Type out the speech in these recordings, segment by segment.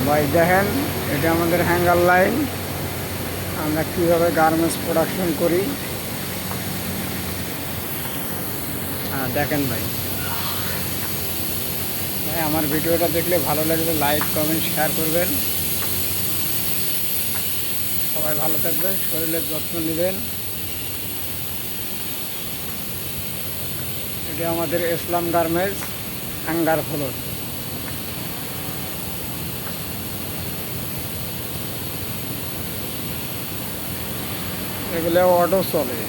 ভাই দেখেন, এটা আমাদের হ্যাঙ্গার লাইন। আমরা কীভাবে গার্মেন্টস প্রোডাকশন করি দেখেন ভাই। ভাই আমার ভিডিওটা দেখলে ভালো লাগলে লাইক কমেন্ট শেয়ার করবেন। সবাই ভালো থাকবেন, শরীরের যত্ন নেবেন। এটা আমাদের ইসলাম গার্মেন্টস হ্যাঙ্গার ফ্লোর। এগুলো অটো চলে,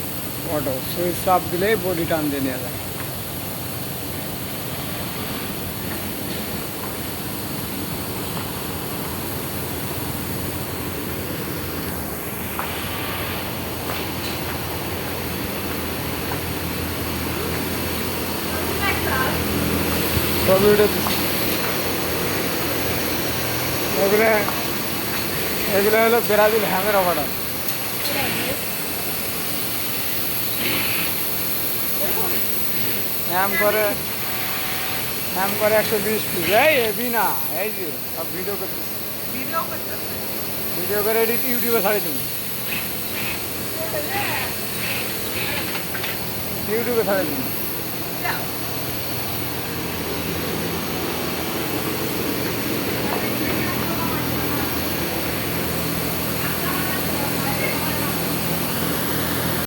অটো সুইচ চাপ দিলেই বডি টান দিয়ে নেওয়া যায়। ছবি উঠে দিচ্ছি। এগুলো এগুলো হলো ব্রাজিল হ্যামের অপারেটর। হ্যাম করে 120 পিস। এই এবি না, এই যে সব ভিডিও করতেছি। ভিডিও করে এডিট ইউটিউবে ছাড়ি তুমি, ইউটিউবে ছাড়ি তুমি।